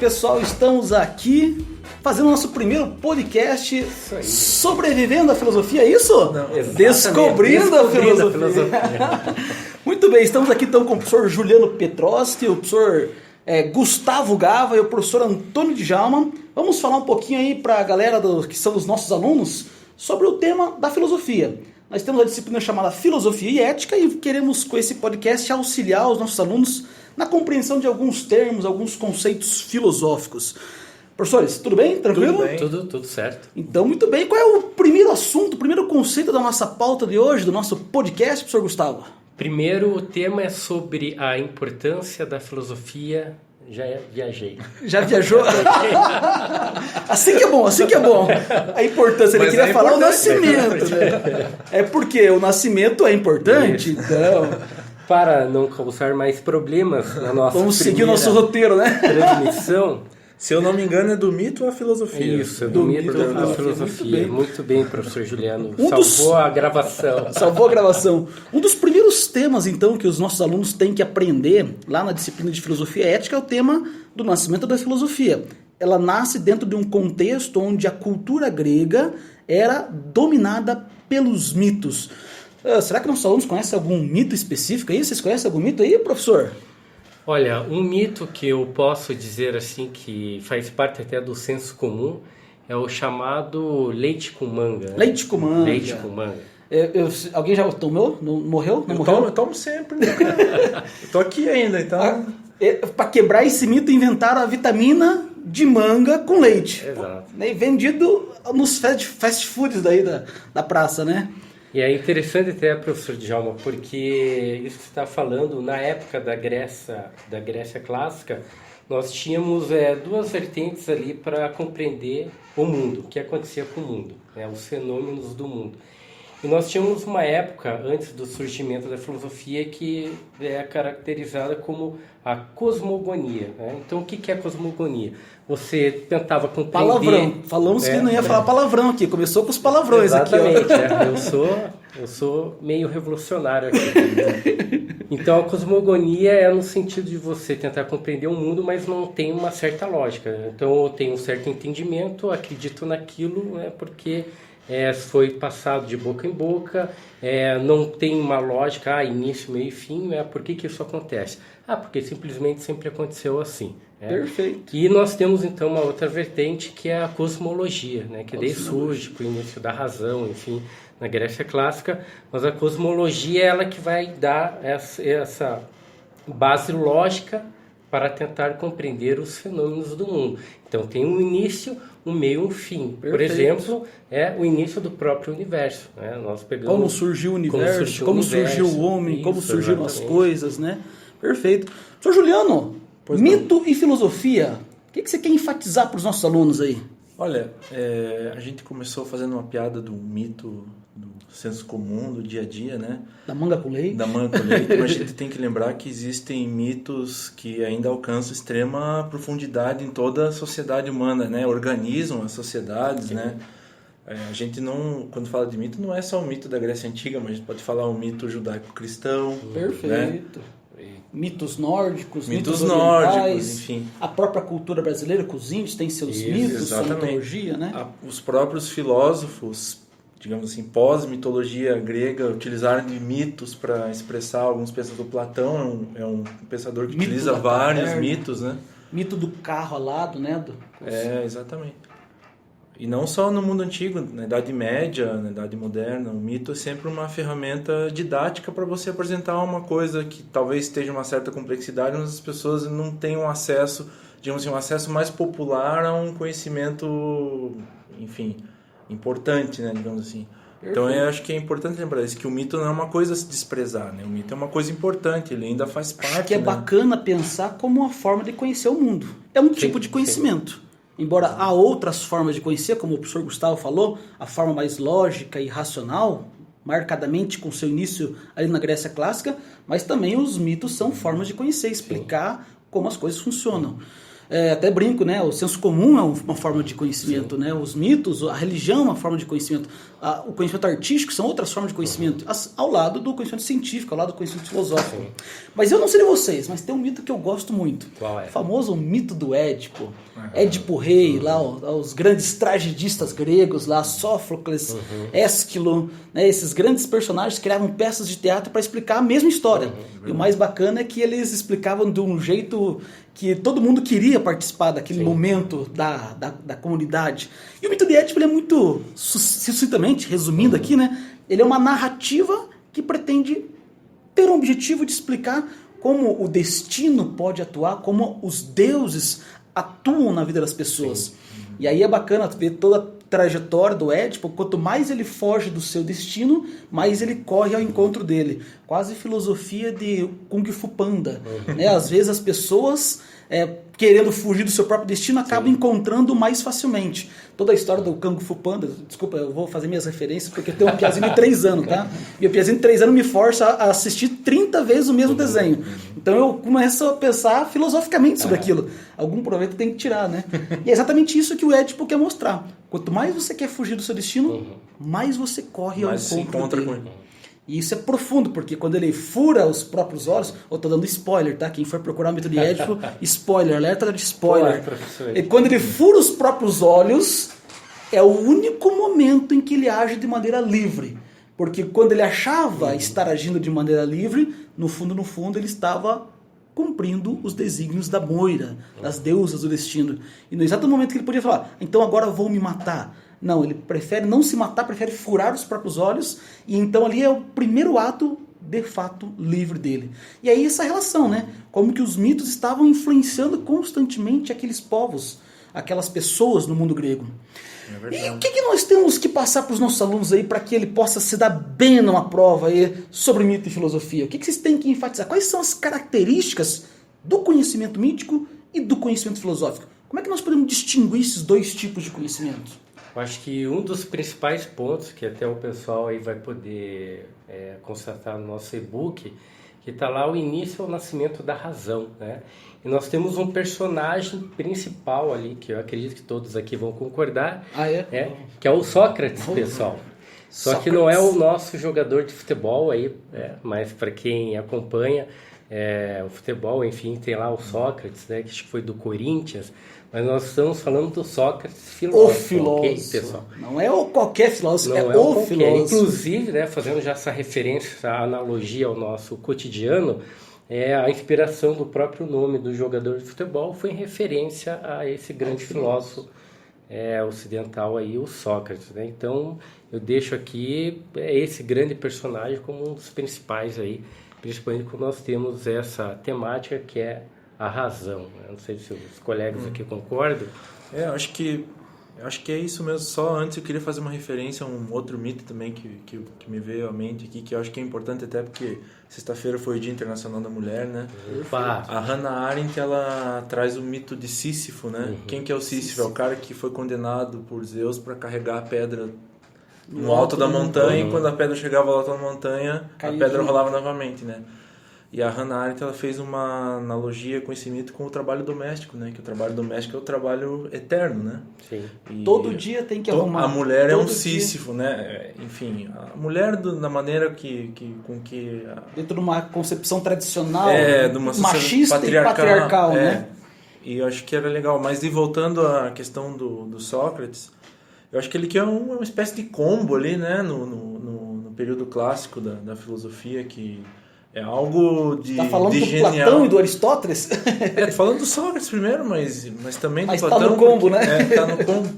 pessoal, estamos aqui fazendo nosso primeiro podcast sobrevivendo à filosofia, é isso? Não, Descobrindo a filosofia. Muito bem, estamos aqui então com o professor Juliano Petrosti, o professor Gustavo Gava e o professor Antônio Djalma. Vamos falar um pouquinho aí para a galera que são os nossos alunos sobre o tema da filosofia. Nós temos a disciplina chamada Filosofia e Ética e queremos com esse podcast auxiliar os nossos alunos na compreensão de alguns termos, alguns conceitos filosóficos. Professores, tudo bem? Tranquilo? Tudo bem. Tudo certo. Então, muito bem. Qual é o primeiro assunto, o primeiro conceito da nossa pauta de hoje, do nosso podcast, professor Gustavo? Primeiro, o tema é sobre a importância da filosofia. Já viajei. Já viajou? Assim que é bom, assim que é bom. A importância, ele queria falar o nascimento. Né? É porque o nascimento é importante, então... Para não causar mais problemas na nossa Vamos seguir o nosso roteiro, né? Transmissão. Se eu não me engano, é do mito à filosofia. Isso, é do mito à filosofia. Muito bem, professor Juliano. Salvou a gravação. Salvou a gravação. Um dos primeiros temas, então, que os nossos alunos têm que aprender lá na disciplina de Filosofia e Ética é o tema do nascimento da filosofia. Ela nasce dentro de um contexto onde a cultura grega era dominada pelos mitos. Será que nossos alunos conhecem algum mito específico aí? Vocês conhecem algum mito aí, professor? Olha, um mito que eu posso dizer assim que faz parte até do senso comum é o chamado leite com manga. Leite com manga. Leite com manga. Alguém já tomou? Não morreu? Não morreu? Eu tomo sempre. Né? Eu tô aqui ainda, então... Para quebrar esse mito, inventaram a vitamina de manga com leite. Exato. E vendido nos fast foods daí da praça, né? E é interessante até, professor Djalma, porque isso que você está falando, na época da Grécia clássica, nós tínhamos duas vertentes ali para compreender o mundo, o que acontecia com o mundo, os fenômenos do mundo. E nós tínhamos uma época, antes do surgimento da filosofia, que é caracterizada como a cosmogonia. Né? Então, o que é a cosmogonia? Você tentava compreender... Palavrão. Falamos que não ia falar palavrão aqui. Começou com os palavrões. Exatamente, aqui. Ó. Eu sou meio revolucionário aqui. Então, a cosmogonia é no sentido de você tentar compreender o mundo, mas não tem uma certa lógica. Então, eu tenho um certo entendimento, acredito naquilo, porque... foi passado de boca em boca, não tem uma lógica, início, meio e fim, por que isso acontece? Porque simplesmente sempre aconteceu assim. Perfeito. E nós temos então uma outra vertente que é a cosmologia, que daí surge com o início da razão, enfim, na Grécia clássica, mas a cosmologia é ela que vai dar essa base lógica para tentar compreender os fenômenos do mundo. Então tem um início, um meio e um fim. Perfeito. Por exemplo, o início do próprio universo. Nós pegamos como surgiu o universo, como surgiu o homem, isso, como surgiram exatamente. as coisas, né? Perfeito. Professor Juliano, mito e filosofia, o que você quer enfatizar para os nossos alunos aí? Olha, a gente começou fazendo uma piada do mito, do senso comum, do dia a dia, né? Da manga com leite. Da manga com leite, mas a gente tem que lembrar que existem mitos que ainda alcançam extrema profundidade em toda a sociedade humana, né? Organizam as sociedades, né? A gente não, quando fala de mito, não é só o mito da Grécia Antiga, mas a gente pode falar o mito judaico-cristão. Perfeito. Né? Mitos nórdicos, mitos orientais, enfim. A própria cultura brasileira, com os índios, tem seus mitos, sua mitologia, né? Os próprios filósofos, digamos assim, pós-mitologia grega, utilizaram de mitos para expressar alguns pensadores. Platão é um pensador que utiliza vários mitos, né? Mito do carro alado, né? Exatamente. E não só no mundo antigo, na Idade Média, na Idade Moderna, o mito é sempre uma ferramenta didática para você apresentar uma coisa que talvez esteja uma certa complexidade, mas as pessoas não tenham acesso, digamos assim, um acesso mais popular a um conhecimento, enfim, importante, né, digamos assim. Perfeito. Então eu acho que é importante lembrar isso, que o mito não é uma coisa a se desprezar, né? O mito é uma coisa importante, ele ainda faz parte. Acho que é bacana pensar como uma forma de conhecer o mundo. É um tipo de conhecimento. Embora há outras formas de conhecer, como o professor Gustavo falou, a forma mais lógica e racional, marcadamente com seu início ali na Grécia Clássica, mas também os mitos são formas de conhecer, explicar como as coisas funcionam. até brinco, né? O senso comum é uma forma de conhecimento, né? Os mitos, a religião é uma forma de conhecimento. O conhecimento artístico são outras formas de conhecimento, ao lado do conhecimento científico, ao lado do conhecimento filosófico. Sim. Mas eu não sei de vocês, mas tem um mito que eu gosto muito. Qual é? O famoso mito do Édipo. Édipo Rei, lá os grandes tragedistas gregos, lá Sófocles, Ésquilo, né? Esses grandes personagens criavam peças de teatro para explicar a mesma história. E o mais bacana é que eles explicavam de um jeito que todo mundo queria participar daquele momento da comunidade. E o mito de Édipo ele é muito sucintamente, resumindo aqui, né? Ele é uma narrativa que pretende ter um objetivo de explicar como o destino pode atuar, como os deuses atuam na vida das pessoas. Sim. E aí é bacana ver toda a trajetória do Édipo. Quanto mais ele foge do seu destino, mais ele corre ao encontro dele. Quase filosofia de Kung Fu Panda. Né? Às vezes as pessoas, querendo fugir do seu próprio destino, acabam encontrando mais facilmente. Toda a história do Kung Fu Panda, desculpa, eu vou fazer minhas referências, porque eu tenho um piazinho de 3 anos, tá? E o piazinho de 3 anos me força a assistir 30 vezes o mesmo desenho. Então eu começo a pensar filosoficamente sobre aquilo. Algum proveito tem que tirar, né? E é exatamente isso que o Édipo quer mostrar. Quanto mais você quer fugir do seu destino, mais você corre ao encontro dele. E isso é profundo, porque quando ele fura os próprios olhos, eu tô dando spoiler, tá? Quem for procurar o mito de Édipo, spoiler, alerta de spoiler. E quando ele fura os próprios olhos, é o único momento em que ele age de maneira livre. Porque quando ele achava estar agindo de maneira livre, no fundo ele estava cumprindo os desígnios da Moira, das deusas do destino. E no exato momento que ele podia falar, então agora vou me matar. Não, ele prefere não se matar, prefere furar os próprios olhos, e então ali é o primeiro ato, de fato, livre dele. E aí essa relação, né? Como que os mitos estavam influenciando constantemente aqueles povos, aquelas pessoas no mundo grego. E o que nós temos que passar para os nossos alunos aí para que ele possa se dar bem numa prova aí sobre mito e filosofia? O que vocês têm que enfatizar? Quais são as características do conhecimento mítico e do conhecimento filosófico? Como é que nós podemos distinguir esses dois tipos de conhecimento? Eu acho que um dos principais pontos, que até o pessoal aí vai poder constatar no nosso e-book, que está lá o início ao nascimento da razão, né? E nós temos um personagem principal ali, que eu acredito que todos aqui vão concordar, que é o Sócrates, pessoal. Só que não é o nosso jogador de futebol aí, mas para quem acompanha o futebol, enfim, tem lá o Sócrates, né, que foi do Corinthians, mas nós estamos falando do Sócrates filósofo. O filósofo. Okay, pessoal? Não é qualquer filósofo, não é o filósofo. Inclusive, né, fazendo já essa referência, essa analogia ao nosso cotidiano, a inspiração do próprio nome do jogador de futebol foi em referência a esse grande filósofo ocidental aí, o Sócrates, né? Então, eu deixo aqui esse grande personagem como um dos principais aí, principalmente quando nós temos essa temática que é a razão. Eu não sei se os colegas aqui concordam. Eu acho que é isso mesmo. Só antes eu queria fazer uma referência a um outro mito também que me veio à mente aqui, que eu acho que é importante até porque sexta-feira foi o Dia Internacional da Mulher, né? Opa. A Hannah Arendt, ela traz o mito de Sísifo, né? Quem que é o Sísifo? É o cara que foi condenado por Zeus para carregar a pedra no alto da montanha, e quando a pedra chegava ao alto da montanha, a pedra rolava novamente, né? E a Hannah Arendt, ela fez uma analogia com esse mito com o trabalho doméstico, né? Que o trabalho doméstico é o trabalho eterno, né? Sim. E todo dia tem que arrumar. A mulher é um Sísifo, né? Enfim, a mulher da maneira com que... Dentro de uma concepção tradicional, de uma machista e patriarcal, né? E eu acho que era legal. Mas e voltando à questão do Sócrates, eu acho que ele quer uma espécie de combo ali, né? No período clássico da filosofia, que... é algo de genial. Tá falando do Platão e do Aristóteles? Tô falando do Sócrates primeiro, mas também do Mas Platão. tá no combo, porque, né? Tá no combo.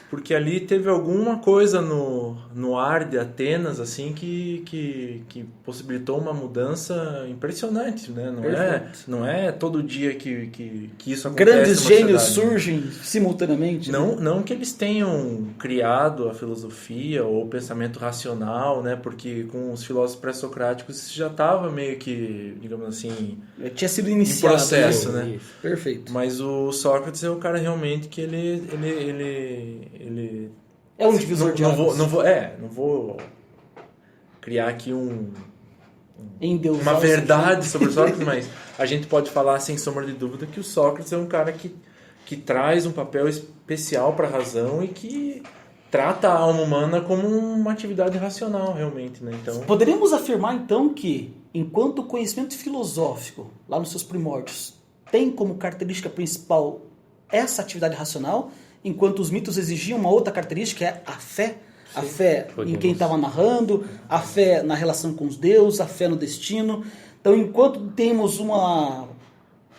Porque ali teve alguma coisa no ar de Atenas, assim, que possibilitou uma mudança impressionante, né? Não é todo dia que isso acontece. Grandes gênios surgem simultaneamente. Não que eles tenham criado a filosofia ou o pensamento racional, né? Porque com os filósofos pré-socráticos isso já estava meio que, digamos assim... tinha sido iniciado. Em processo, né? Perfeito. Mas o Sócrates é o cara realmente que ele é um divisor de águas. Não vou criar aqui uma verdade sobre o Sócrates, mas a gente pode falar sem sombra de dúvida que o Sócrates é um cara que que traz um papel especial para a razão e que trata a alma humana como uma atividade racional, realmente, né? Então, poderíamos afirmar, então, que, enquanto o conhecimento filosófico, lá nos seus primórdios, tem como característica principal essa atividade racional, enquanto os mitos exigiam uma outra característica, que é a fé. Sim, a fé em quem estava narrando, a fé na relação com os deuses, a fé no destino. Então, enquanto temos uma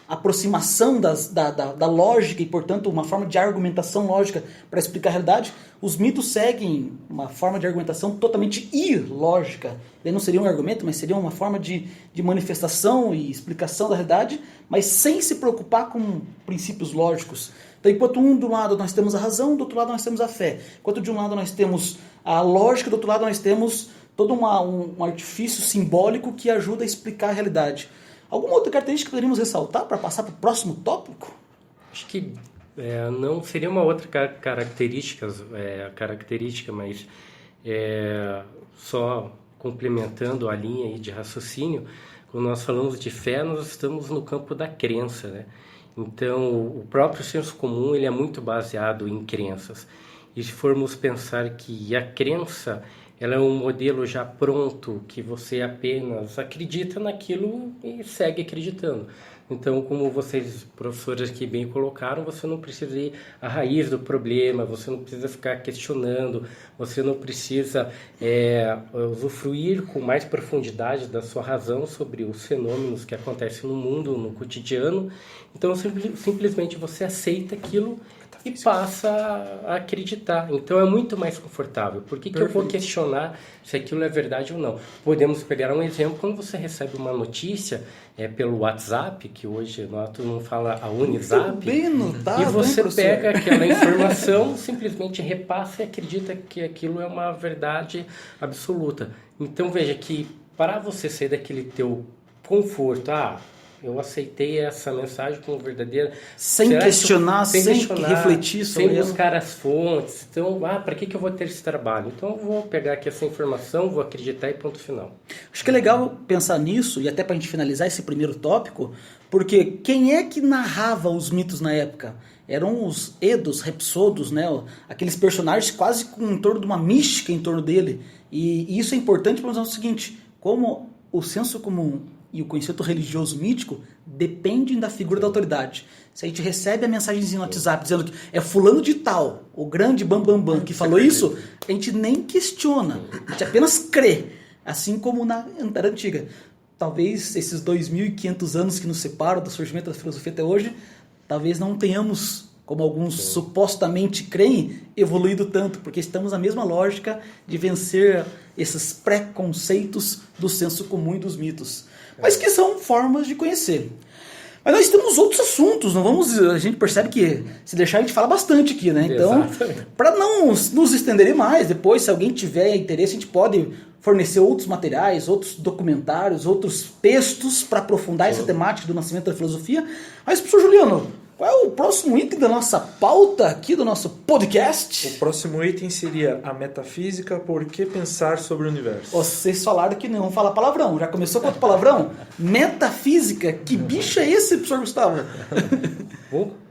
aproximação da lógica e, portanto, uma forma de argumentação lógica para explicar a realidade, os mitos seguem uma forma de argumentação totalmente ilógica. Ele não seria um argumento, mas seria uma forma de manifestação e explicação da realidade, mas sem se preocupar com princípios lógicos. Então, enquanto de um lado nós temos a razão, do outro lado nós temos a fé. Enquanto de um lado nós temos a lógica, do outro lado nós temos todo um artifício simbólico que ajuda a explicar a realidade. Alguma outra característica que poderíamos ressaltar para passar para o próximo tópico? Acho que não seria uma outra característica, mas só complementando a linha aí de raciocínio, quando nós falamos de fé, nós estamos no campo da crença, né? Então, o próprio senso comum ele é muito baseado em crenças. E se formos pensar que a crença ela é um modelo já pronto, que você apenas acredita naquilo e segue acreditando. Então, como vocês, professores aqui bem colocaram, você não precisa ir à raiz do problema, você não precisa ficar questionando, você não precisa usufruir com mais profundidade da sua razão sobre os fenômenos que acontecem no mundo, no cotidiano. Então, simplesmente você aceita aquilo e passa a acreditar. Então é muito mais confortável. Por que eu vou questionar se aquilo é verdade ou não? Podemos pegar um exemplo quando você recebe uma notícia pelo WhatsApp, que hoje todo mundo fala a Unizap, e você pega aquela informação, simplesmente repassa e acredita que aquilo é uma verdade absoluta. Então veja que para você sair daquele teu conforto, eu aceitei essa mensagem como verdadeira. Sem questionar, sem refletir sobre ela. Sem buscar as fontes. Então, para que eu vou ter esse trabalho? Então, eu vou pegar aqui essa informação, vou acreditar e ponto final. Acho que é legal pensar nisso, e até para a gente finalizar esse primeiro tópico, porque quem é que narrava os mitos na época? Eram os Edos, Repsodos, né? Aqueles personagens quase com em torno de uma mística em torno dele. E isso é importante para nós dizer o seguinte, como o senso comum e o conceito religioso mítico dependem da figura da autoridade. Se a gente recebe a mensagenzinha no WhatsApp dizendo que é fulano de tal, o grande bambambam que falou isso, a gente nem questiona, a gente apenas crê, assim como na Era Antiga. Talvez esses 2.500 anos que nos separam do surgimento da filosofia até hoje, talvez não tenhamos, como alguns supostamente creem, evoluído tanto, porque estamos na mesma lógica de vencer esses preconceitos do senso comum e dos mitos. Mas que são formas de conhecer. Mas nós temos outros assuntos, a gente percebe que se deixar a gente fala bastante aqui, né? Então, para não nos estender mais, depois se alguém tiver interesse, a gente pode fornecer outros materiais, outros documentários, outros textos para aprofundar essa temática do nascimento da filosofia. Mas, professor Juliano, qual é o próximo item da nossa pauta aqui do nosso podcast? O próximo item seria a metafísica, por que pensar sobre o universo? Vocês falaram que não vão falar palavrão. Já começou com outro palavrão? Metafísica? Que bicho é esse, professor Gustavo?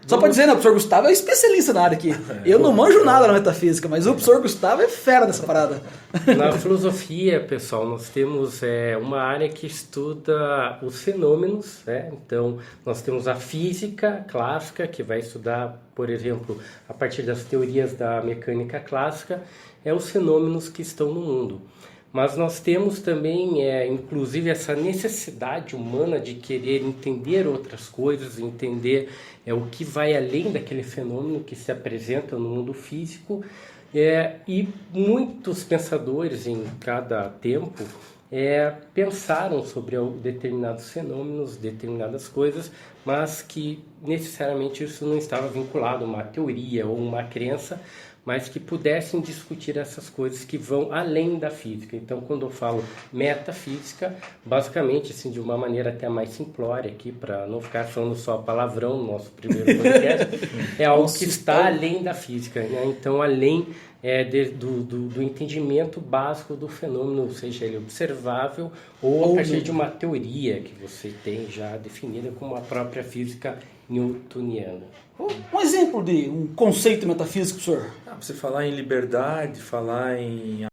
Só para dizer, né, o professor Gustavo é especialista na área aqui. Eu não manjo nada na metafísica, mas o professor Gustavo é fera dessa parada. Na filosofia, pessoal, nós temos uma área que estuda os fenômenos, né? Então, nós temos a física clássica, que vai estudar, por exemplo, a partir das teorias da mecânica clássica, os fenômenos que estão no mundo. Mas nós temos também, inclusive, essa necessidade humana de querer entender outras coisas, entender o que vai além daquele fenômeno que se apresenta no mundo físico. E muitos pensadores em cada tempo pensaram sobre determinados fenômenos, determinadas coisas, mas que necessariamente isso não estava vinculado a uma teoria ou uma crença, mas que pudessem discutir essas coisas que vão além da física. Então, quando eu falo metafísica, basicamente, assim, de uma maneira até mais simplória aqui, para não ficar falando só palavrão no nosso primeiro podcast, é algo que está além da física, né? Então, além do entendimento básico do fenômeno, seja ele observável ou a partir de uma teoria que você tem já definida como a própria física newtoniana. Um exemplo de um conceito metafísico, professor. Você falar em liberdade, falar em